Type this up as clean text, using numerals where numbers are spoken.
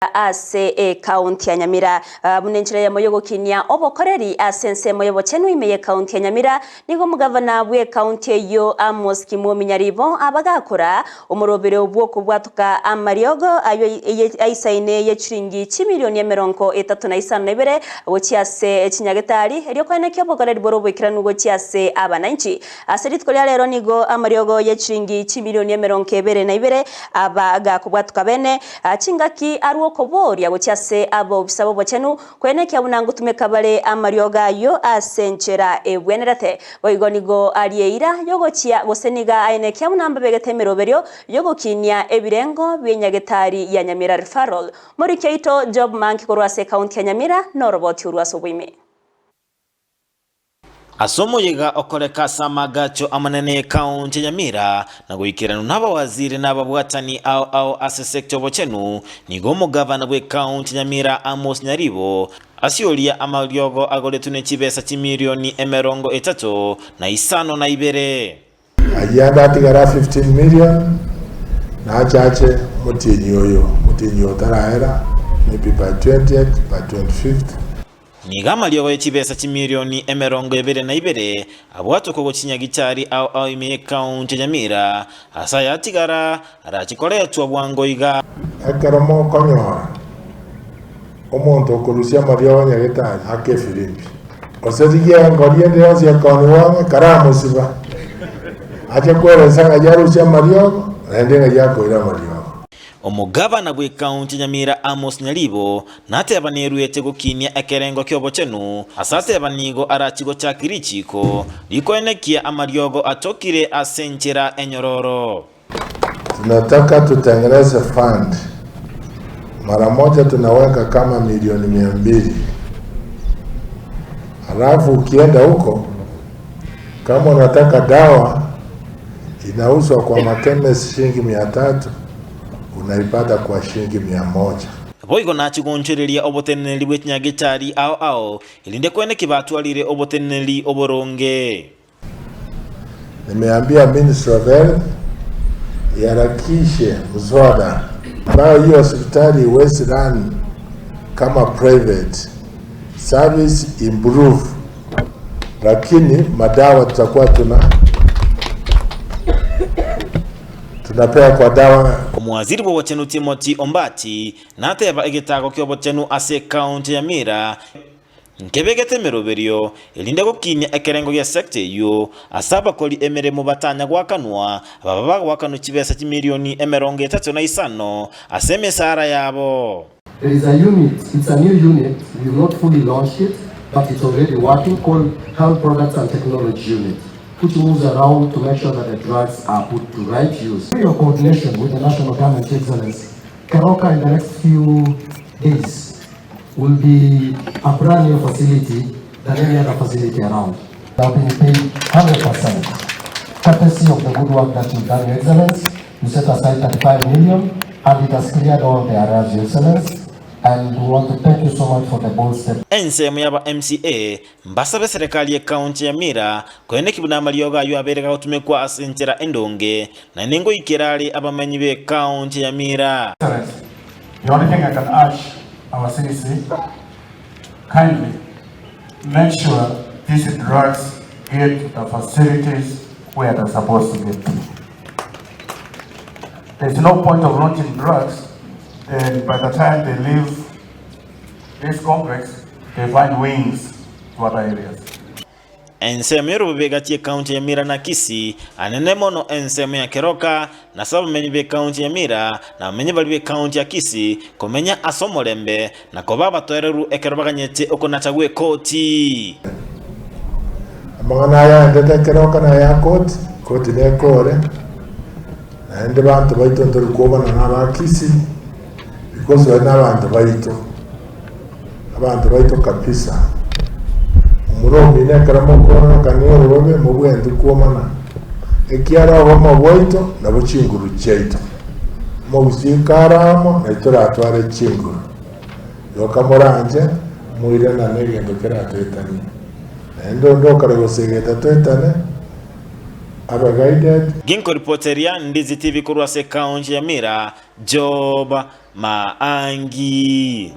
ase county ya Nyamira munenchira ya moyogo kinya obokoreri asense moyobo chenu imeye county ya Nyamira nigo mugavana bwe county yo Amos Kimomi Nyaribo abagakora umurobere ubwoko bwatuka amariogo ayo aisaine ye chiringi 1,35,2 wochiase chinyagetari eryo kwene kyo bokoreri borobo ikiranugo chiase abananchi aseritko lero nigo amariogo ye chiringi 1,22,2 abagakubwatuka bene chingaki arwo koboria gochase abo bisabo bochenu kwene kya bunangu tumekabale amarioga yo asenchera ebwenerate boigonigo alieira yogochia goseniga aine kya bunamba begetemeroberio yogokinya ebirengo byenyagetari ya Nyamira referral muri keito job manki korwase county ya Nyamira no roboti urwaso bwime asomo yega okoreka samagacho amanene county Nyamira na guikirana n'abawaziri n'ababwatani ao ase sector bochenu nigo mugavana bwe county Nyamira Amos Nyaribo asiolia amariogo agoletune chibesa chimilioni 35 ajanda atigara 15 million na achache mutinyo taraera maybe by 20th by 25th niga amariogo y'echibesa chimilioni 22 abwatuko gochinyagitari ao ime county Nyamira asa yatigara arachikoretwa bwangoiga akaramo konyora omonto okurusia amariogo nyagitari akefirimbi osetigia ngoriende yose akoniwange karamusiba aje kweresa ngajarusia amariogo ndenga yakoira amariogo omugavana bwe county Nyamira Amos Nyaribo natebaneruete gukinya ekerengo kyobochenu asatebanigo arachigo chakirichiko likoenekia amariogo atokire asenchera enyororo. Tunataka tutengeneze fund mara moja, tunaweka kama milioni 200. Halafu ukienda huko kama unataka dawa inauzwa kwa makemesi shilingi 300, unaipata kwa shilingi 100. Boigo nachigonchereria oboteneli bw'ekinyagitari ao ilinde kwene kibatwalire oboteneli oboronge. Nimeambia Ministry of Health yarakishe mswada ambao hiyo hospitali iwezi run kama private service improve, lakini madawa tutakuwa tunapea kwa dawa. Omwaziri bo bochenu Timothy Ombati nateba egitago kyo bochenu ase county ya Nyamira nkebegetemeroberio elinde gokinya ekerengo ya sector yo asaba koli emeremo batanya gwakanwa ababa gwakanu chibesa chimilioni 35 aseme sara yabo. There is a unit, it's a new unit, we will not fully launch it, but it's already working, called Health Products and Technology Unit, which moves around to make sure that the drugs are put to right use. Through your coordination with the National Government Excellence, Keroka in the next few days will be a brand new facility than any other facility around. They have been paid 100%. Courtesy of the good work that you've done, Your Excellence, you set aside 35 million and it has cleared all the areas, Your Excellence. And we want to thank you so much for the bold step. Ensemu yaba MCA mbasabe serikali ya county ya Nyamira kwene kibuna amarioga yo abereka utumekwa asenchera endonge na nengo ikirali abamenyi be county ya Nyamira. The only thing I can urge our citizens, kindly make sure these drugs get to the facilities where they're supposed to get to. There's no point of launching drugs and by the time they leave this complex, they find wings to other areas. Ensemu yorobegati county ya Nyamira na Kisii anene mono ensemu ya Keroka na sababu menyi be county ya Nyamira na menyi bali be county ya Kisii komenya asomolembe na kobaba toereru ekerobaganyete okonachagwe koti. Amangana ya ndete Keroka na ya koti ne kore na ende bantu baito ndori kubana na ba Kisii because we n'abantu baito kapisa umuromi nekaramo kora kanero robe mu bwende kuomana ekiara homo boito na buchinguru cheito mu busikaramo na itoratware chinguru yokamoranje muire na negendo keratwetani endo kare gosegeta twetane Ginko reporteria Ndizi TV kurwase county ya Nyamira Job Maangi.